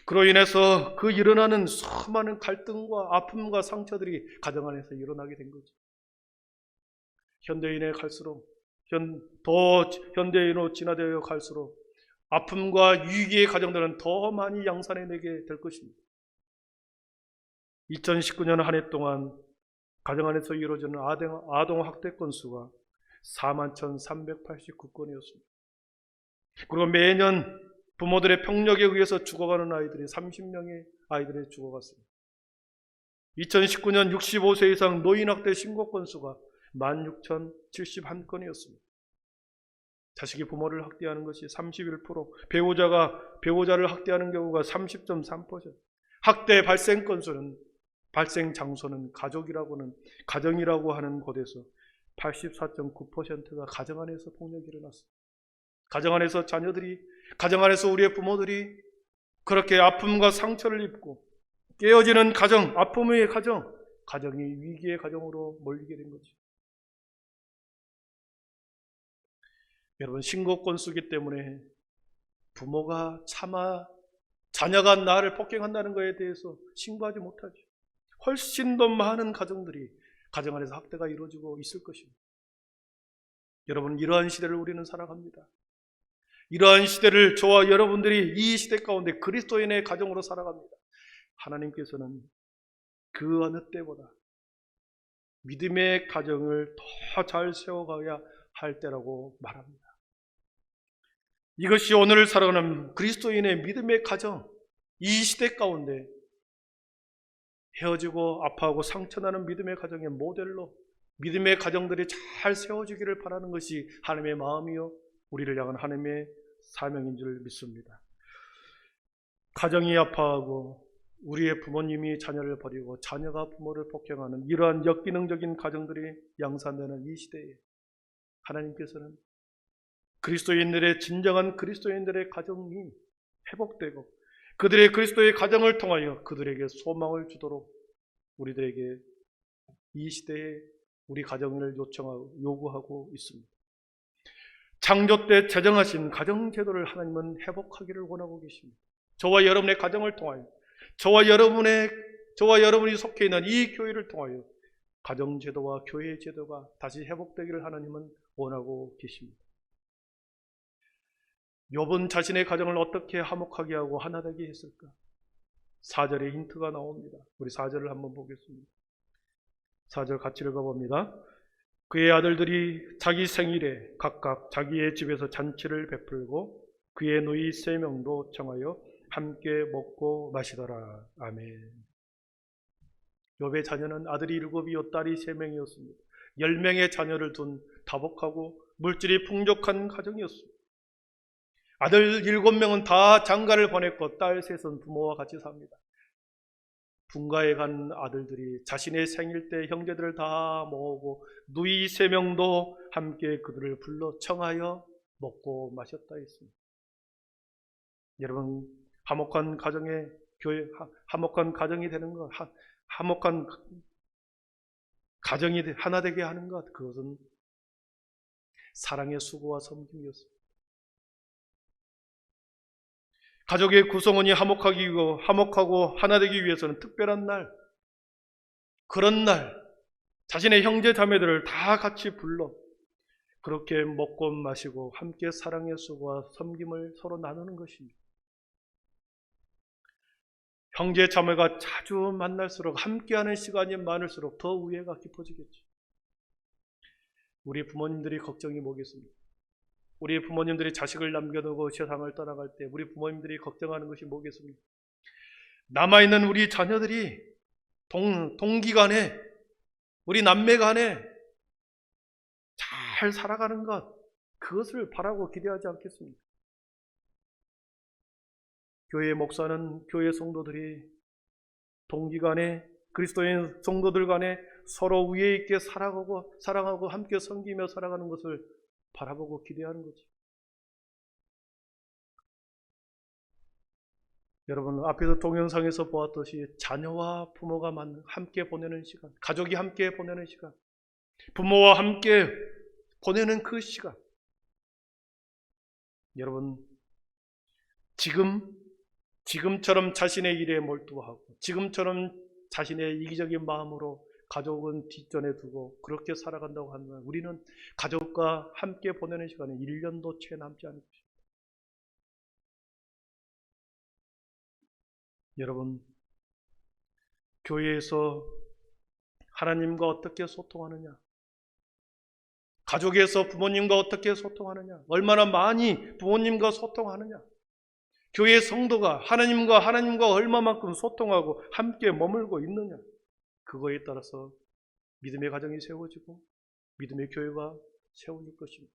그로 인해서 그 일어나는 수많은 갈등과 아픔과 상처들이 가정 안에서 일어나게 된 거죠. 현대인에 갈수록, 더 현대인으로 진화되어 갈수록 아픔과 위기의 가정들은 더 많이 양산해내게 될 것입니다. 2019년 한 해 동안 가정 안에서 이루어지는 아동 학대 건수가 41,389건이었습니다. 그리고 매년 부모들의 폭력에 의해서 죽어가는 아이들이 30명의 아이들이 죽어갔습니다. 2019년 65세 이상 노인학대 신고 건수가 16,071건이었습니다. 자식이 부모를 학대하는 것이 31%, 배우자를 학대하는 경우가 30.3%, 학대 발생 건수는, 발생 장소는 가정이라고 하는 곳에서 84.9%가 가정 안에서 폭력이 일어났습니다. 가정 안에서 자녀들이, 가정 안에서 우리의 부모들이 그렇게 아픔과 상처를 입고 깨어지는 가정, 아픔의 가정, 가정이 위기의 가정으로 몰리게 된 거죠. 여러분, 신고 건수기 때문에 부모가 차마 자녀가 나를 폭행한다는 것에 대해서 신고하지 못하죠. 훨씬 더 많은 가정들이 가정 안에서 학대가 이루어지고 있을 것입니다. 여러분, 이러한 시대를 우리는 살아갑니다. 이러한 시대를 저와 여러분들이 이 시대 가운데 그리스도인의 가정으로 살아갑니다. 하나님께서는 그 어느 때보다 믿음의 가정을 더 잘 세워가야 할 때라고 말합니다. 이것이 오늘 살아가는 그리스도인의 믿음의 가정, 이 시대 가운데 헤어지고 아파하고 상처나는 믿음의 가정의 모델로 믿음의 가정들이 잘 세워지기를 바라는 것이 하나님의 마음이요 우리를 향한 하나님의 사명인 줄 믿습니다. 가정이 아파하고 우리의 부모님이 자녀를 버리고 자녀가 부모를 폭행하는 이러한 역기능적인 가정들이 양산되는 이 시대에 하나님께서는 그리스도인들의 진정한 그리스도인들의 가정이 회복되고 그들의 그리스도의 가정을 통하여 그들에게 소망을 주도록 우리들에게 이 시대에 우리 가정을 요구하고 있습니다. 창조 때 제정하신 가정제도를 하나님은 회복하기를 원하고 계십니다. 저와 여러분의 가정을 통하여 저와 여러분이 속해 있는 이 교회를 통하여 가정제도와 교회제도가 다시 회복되기를 하나님은 원하고 계십니다. 욥은 자신의 가정을 어떻게 화목하게 하고 하나되게 했을까? 4절에 힌트가 나옵니다. 우리 4절을 한번 보겠습니다. 4절 같이 읽어봅니다. 그의 아들들이 자기 생일에 각각 자기의 집에서 잔치를 베풀고 그의 누이 3명도 청하여 함께 먹고 마시더라. 아멘. 욥의 자녀는 아들이 7이요 딸이 3명이었습니다. 10명의 자녀를 둔 다복하고 물질이 풍족한 가정이었습니다. 아들 7명은 다 장가를 보냈고 딸 3은 부모와 같이 삽니다. 분가에 간 아들들이 자신의 생일 때 형제들을 다 모으고 누이 3명도 함께 그들을 불러 청하여 먹고 마셨다 했습니다. 여러분, 화목한 가정이 되는 것, 화목한 가정이 하나 되게 하는 것, 그것은 사랑의 수고와 섬김이었습니다. 가족의 구성원이 화목하고 하나 되기 위해서는 특별한 날, 그런 날 자신의 형제 자매들을 다 같이 불러 그렇게 먹고 마시고 함께 사랑의 수고와 섬김을 서로 나누는 것입니다. 형제 자매가 자주 만날수록 함께하는 시간이 많을수록 더 우애가 깊어지겠죠. 우리 부모님들이 걱정이 뭐겠습니까? 우리 부모님들이 자식을 남겨두고 세상을 떠나갈 때 우리 부모님들이 걱정하는 것이 뭐겠습니까? 남아있는 우리 자녀들이 동기간에 우리 남매간에 잘 살아가는 것, 그것을 바라고 기대하지 않겠습니까? 교회 목사는 교회 성도들이 동기간에 그리스도인 성도들 간에 서로 우애 있게 살아가고 사랑하고 함께 섬기며 살아가는 것을 바라보고 기대하는 거죠. 여러분, 앞에서 동영상에서 보았듯이 자녀와 부모가 함께 보내는 시간, 가족이 함께 보내는 시간, 부모와 함께 보내는 그 시간, 여러분, 지금처럼 자신의 일에 몰두하고 지금처럼 자신의 이기적인 마음으로 가족은 뒷전에 두고 그렇게 살아간다고 하면 우리는 가족과 함께 보내는 시간이 1년도 채 남지 않을 것입니다. 여러분, 교회에서 하나님과 어떻게 소통하느냐, 가족에서 부모님과 어떻게 소통하느냐, 얼마나 많이 부모님과 소통하느냐, 교회 성도가 하나님과 얼마만큼 소통하고 함께 머물고 있느냐, 그거에 따라서 믿음의 가정이 세워지고 믿음의 교회가 세워질 것입니다.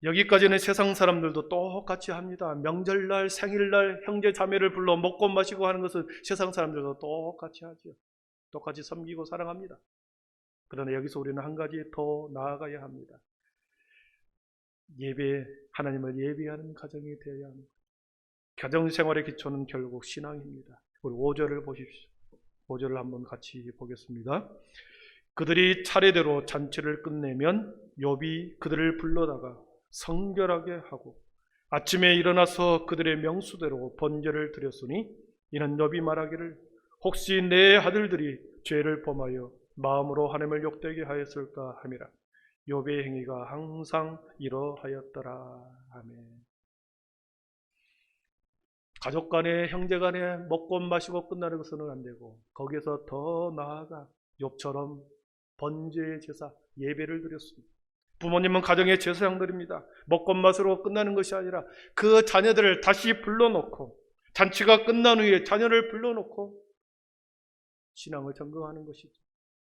여기까지는 세상 사람들도 똑같이 합니다. 명절날, 생일날 형제 자매를 불러 먹고 마시고 하는 것은 세상 사람들도 똑같이 하죠. 똑같이 섬기고 사랑합니다. 그러나 여기서 우리는 한 가지 더 나아가야 합니다. 하나님을 예배하는 가정이 되어야 합니다. 가정생활의 기초는 결국 신앙입니다. 우리 5절을 보십시오. 5절을 한번 같이 보겠습니다. 그들이 차례대로 잔치를 끝내면 욥이 그들을 불러다가 성결하게 하고 아침에 일어나서 그들의 명수대로 번제를 드렸으니 이는 욥이 말하기를 혹시 내 아들들이 죄를 범하여 마음으로 하나님을 욕되게 하였을까 함이라. 욥의 행위가 항상 이러하였더라. 아멘. 가족 간에 형제 간에 먹고 마시고 끝나는 것은 안 되고 거기에서 더 나아가 욥처럼 번제의 제사 예배를 드렸습니다. 부모님은 가정의 제사장들입니다. 먹고 마시고 끝나는 것이 아니라 그 자녀들을 다시 불러놓고 잔치가 끝난 후에 자녀를 불러놓고 신앙을 점검하는 것이죠.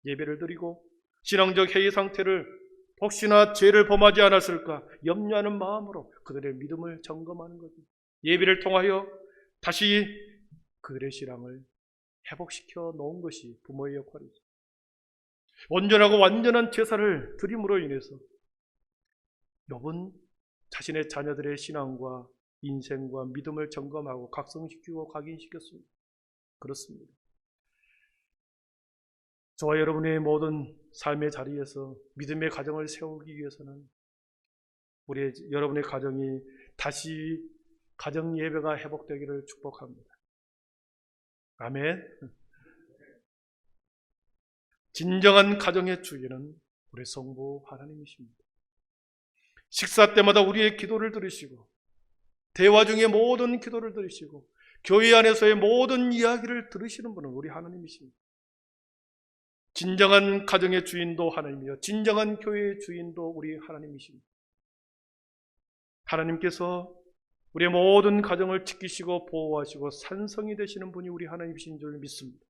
예배를 드리고 신앙적 회의 상태를 혹시나 죄를 범하지 않았을까 염려하는 마음으로 그들의 믿음을 점검하는 거죠. 예배를 통하여 다시 그들의 신앙을 회복시켜 놓은 것이 부모의 역할이죠. 온전하고 완전한 제사를 드림으로 인해서 욥은 자신의 자녀들의 신앙과 인생과 믿음을 점검하고 각성시키고 각인시켰습니다. 그렇습니다. 저와 여러분의 모든 삶의 자리에서 믿음의 가정을 세우기 위해서는 여러분의 가정이 다시 가정 예배가 회복되기를 축복합니다. 아멘. 진정한 가정의 주인은 우리 성부 하나님이십니다. 식사 때마다 우리의 기도를 들으시고 대화 중에 모든 기도를 들으시고 교회 안에서의 모든 이야기를 들으시는 분은 우리 하나님이십니다. 진정한 가정의 주인도 하나님이요 진정한 교회의 주인도 우리 하나님이십니다. 하나님께서 우리의 모든 가정을 지키시고 보호하시고 산성이 되시는 분이 우리 하나님이신 줄 믿습니다.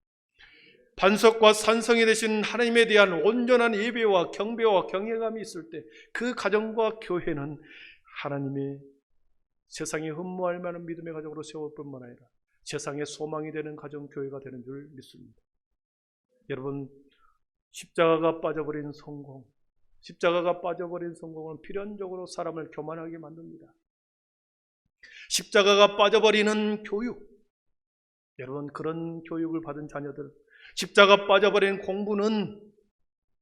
반석과 산성이 되신 하나님에 대한 온전한 예배와 경배와 경외감이 있을 때 그 가정과 교회는 하나님이 세상에 흠모할 만한 믿음의 가정으로 세울 뿐만 아니라 세상의 소망이 되는 가정 교회가 되는 줄 믿습니다. 여러분, 십자가가 빠져버린 성공은 필연적으로 사람을 교만하게 만듭니다. 십자가가 빠져버리는 교육, 여러분 그런 교육을 받은 자녀들, 십자가 빠져버린 공부는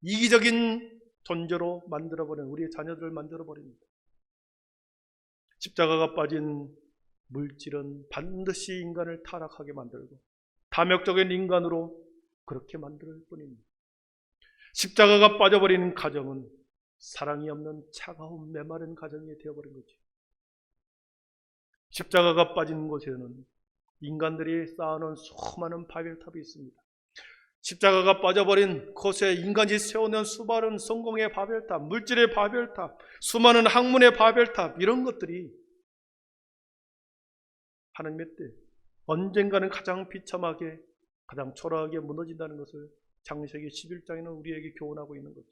이기적인 존재로 만들어버리는 우리의 자녀들을 만들어버립니다. 십자가가 빠진 물질은 반드시 인간을 타락하게 만들고 탐욕적인 인간으로 그렇게 만들 뿐입니다. 십자가가 빠져버린 가정은 사랑이 없는 차가운 메마른 가정이 되어버린 거죠. 십자가가 빠진 곳에는 인간들이 쌓아놓은 수많은 바벨탑이 있습니다. 십자가가 빠져버린 곳에 인간이 세워놓은 수많은 성공의 바벨탑, 물질의 바벨탑, 수많은 학문의 바벨탑, 이런 것들이 하나님의 뜻, 언젠가는 가장 비참하게, 가장 초라하게 무너진다는 것을 창세기 11장에는 우리에게 교훈하고 있는 거죠.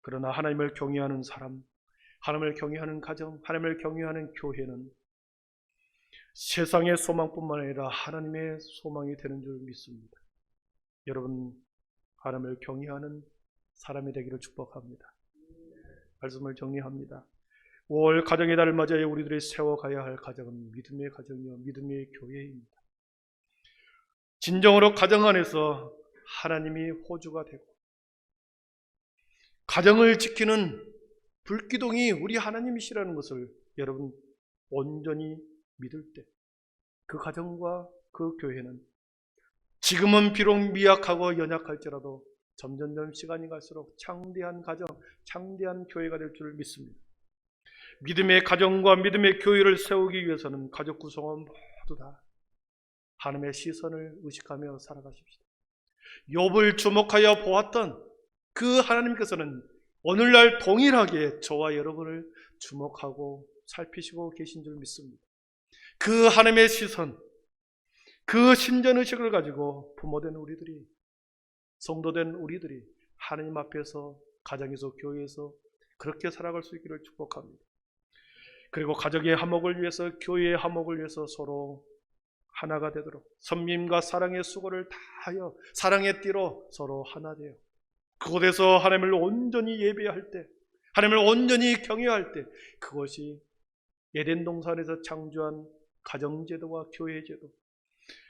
그러나 하나님을 경외하는 사람, 하나님을 경외하는 가정, 하나님을 경외하는 교회는 세상의 소망뿐만 아니라 하나님의 소망이 되는 줄 믿습니다. 여러분, 하나님을 경외하는 사람이 되기를 축복합니다. 말씀을 정리합니다. 5월 가정의 달을 맞이하여 우리들이 세워가야 할 가정은 믿음의 가정이요 믿음의 교회입니다. 진정으로 가정 안에서 하나님이 호주가 되고 가정을 지키는 불기둥이 우리 하나님이시라는 것을 여러분 온전히 믿을 때 그 가정과 그 교회는 지금은 비록 미약하고 연약할지라도 점점점 시간이 갈수록 창대한 가정, 창대한 교회가 될 줄 믿습니다. 믿음의 가정과 믿음의 교회를 세우기 위해서는 가족 구성원 모두 다 하나님의 시선을 의식하며 살아가십시다. 욥을 주목하여 보았던 그 하나님께서는 오늘날 동일하게 저와 여러분을 주목하고 살피시고 계신 줄 믿습니다. 그 하나님의 시선, 그 신전의식을 가지고 부모된 우리들이, 성도된 우리들이 하나님 앞에서, 가정에서, 교회에서 그렇게 살아갈 수 있기를 축복합니다. 그리고 가정의 화목을 위해서, 교회의 화목을 위해서 서로 하나가 되도록 섬김과 사랑의 수고를 다하여 사랑의 띠로 서로 하나 되어 그곳에서 하나님을 온전히 예배할 때, 하나님을 온전히 경외할 때, 그것이 에덴 동산에서 창조한 가정제도와 교회제도,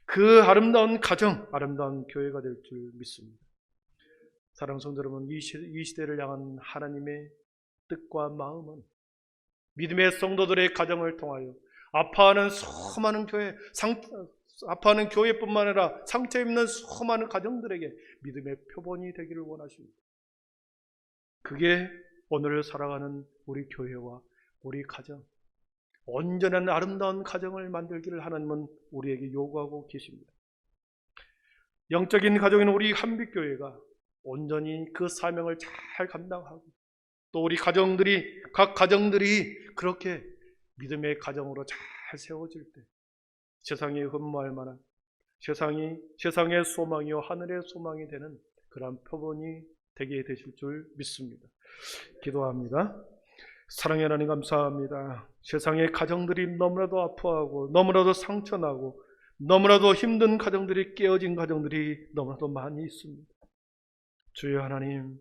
그 아름다운 가정, 아름다운 교회가 될 줄 믿습니다. 사랑하는 성도 여러분, 이 시대를 향한 하나님의 뜻과 마음은 믿음의 성도들의 가정을 통하여 아파하는 수많은 교회, 아파하는 교회뿐만 아니라 상처 입는 수많은 가정들에게 믿음의 표본이 되기를 원하십니다. 그게 오늘을 살아가는 우리 교회와 우리 가정, 온전한 아름다운 가정을 만들기를 하나님은 우리에게 요구하고 계십니다. 영적인 가정인 우리 한빛교회가 온전히 그 사명을 잘 감당하고 또 우리 가정들이, 각 가정들이 그렇게 믿음의 가정으로 잘 세워질 때 세상이 흠모할 만한, 세상의 소망이요 하늘의 소망이 되는 그러한 표본이 되게 되실 줄 믿습니다. 기도합니다. 사랑의 하나님 감사합니다. 세상의 가정들이 너무나도 아파하고 너무나도 상처나고 너무나도 힘든 가정들이, 깨어진 가정들이 너무나도 많이 있습니다. 주여 하나님,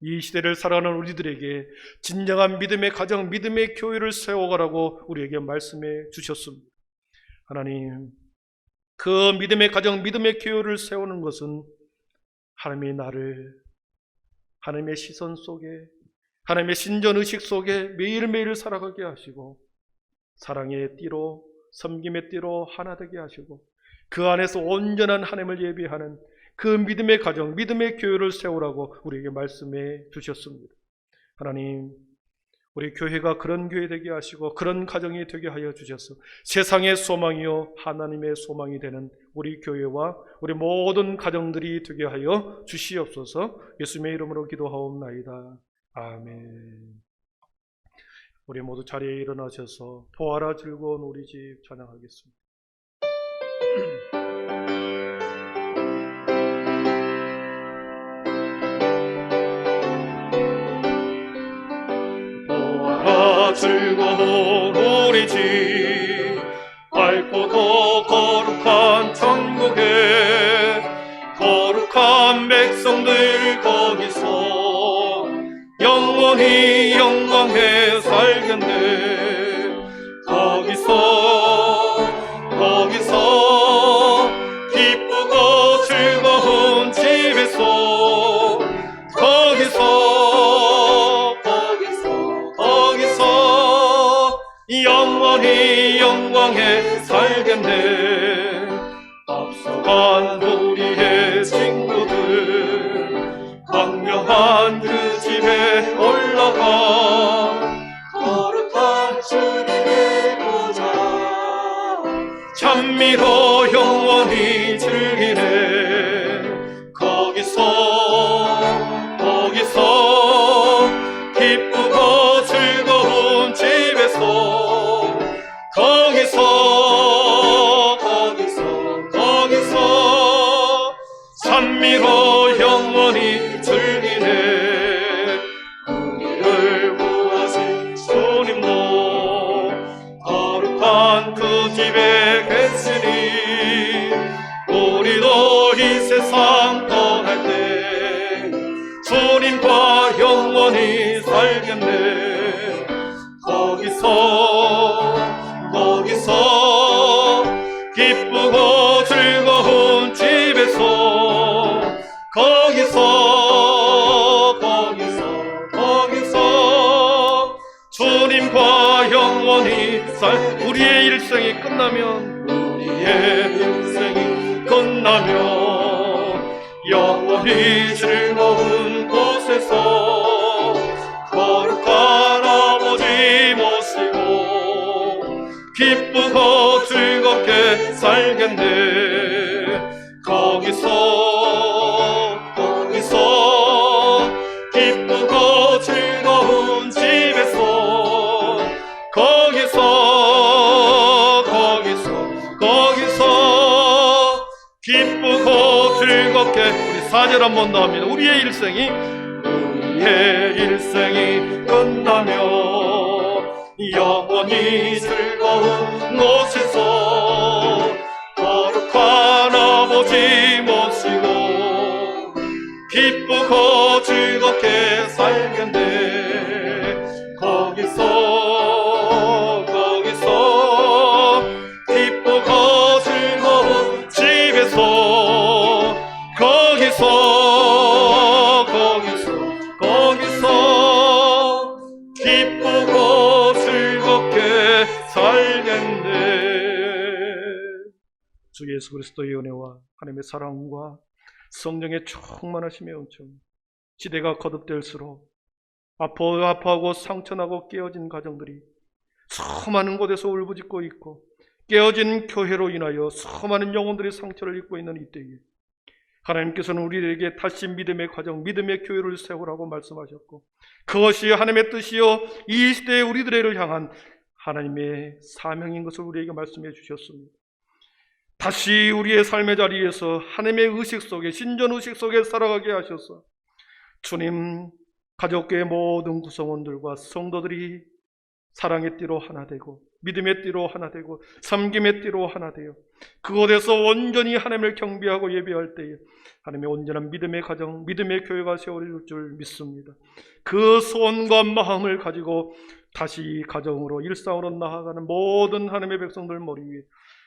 이 시대를 살아가는 우리들에게 진정한 믿음의 가정, 믿음의 교회를 세워가라고 우리에게 말씀해 주셨습니다. 하나님, 그 믿음의 가정, 믿음의 교회를 세우는 것은 하나님이 나를 하나님의 시선 속에, 하나님의 신전의식 속에 매일매일 살아가게 하시고 사랑의 띠로, 섬김의 띠로 하나 되게 하시고 그 안에서 온전한 하나님을 예배하는 그 믿음의 가정, 믿음의 교회를 세우라고 우리에게 말씀해 주셨습니다. 하나님, 우리 교회가 그런 교회 되게 하시고 그런 가정이 되게 하여 주셔서 세상의 소망이요 하나님의 소망이 되는 우리 교회와 우리 모든 가정들이 되게 하여 주시옵소서. 예수님의 이름으로 기도하옵나이다. 아멘. 우리 모두 자리에 일어나셔서 보아라 즐거운 우리 집 찬양하겠습니다. 보아라 즐거운 우리 집, 밝고도 거룩한 천국에 거룩한 백성들 거기서 영원히 영광에 살겠네. 거기서 기쁘고 즐거운 집에서 거기서 영원히 영광에 살겠네. 앞서간 우리의 친구들 거룩한 그 집에 올라가 거룩한 주님의 보좌 찬미로 영원히 즐기네. 거기서 기쁘고 즐거운 집에서 거기서 찬미로 영원히 즐기네. 우리를 구하신 주님도 거룩한 그 집에 계시니 우리도 이 세상 떠날 때 주님과 영원히 살겠네. 거기서 기쁘고 즐거운 집에서 거기서 주님과 영원히 우리의 일생이 끝나면 영원히 즐거운 곳에서 거룩한 아버지 모시고 기쁘고 즐겁게 살겠네. 거기서 기쁘고 즐거운 집에서 거기서 기쁘고 즐겁게 우리 4절 한 번 더 합니다. 우리의 일생이 끝나며 영원히 즐거운 곳에서 거룩한 아버지 모시고 기쁘고 즐겁게 살겠네. 거기서 기쁘고 즐거운 집에서 거기서 기쁘고 즐겁게 살겠네. 주 예수 그리스도의 은혜와 하나님의 사랑과 성령의 충만하심의 은총, 시대가 거듭될수록 아파하고 상처나고 깨어진 가정들이 수많은 곳에서 울부짖고 있고 깨어진 교회로 인하여 수많은 영혼들이 상처를 입고 있는 이때에 하나님께서는 우리에게 다시 믿음의 가정, 믿음의 교회를 세우라고 말씀하셨고 그것이 하나님의 뜻이요 이 시대의 우리들을 향한 하나님의 사명인 것을 우리에게 말씀해 주셨습니다. 다시 우리의 삶의 자리에서 하나님의 의식 속에, 신전의식 속에 살아가게 하셔서 주님, 가족계의 모든 구성원들과 성도들이 사랑의 띠로 하나 되고 믿음의 띠로 하나 되고 섬김의 띠로 하나 되어 그곳에서 온전히 하나님을 경배하고 예배할 때에 하나님의 온전한 믿음의 가정, 믿음의 교회가 세워질 줄 믿습니다. 그 소원과 마음을 가지고 다시 가정으로 일상으로 나아가는 모든 하나님의 백성들 머리 위에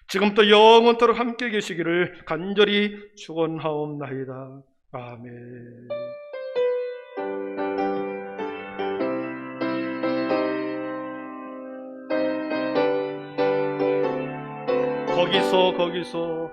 지금부터 영원토록 함께 계시기를 간절히 축원하옵나이다. 아멘. 거기서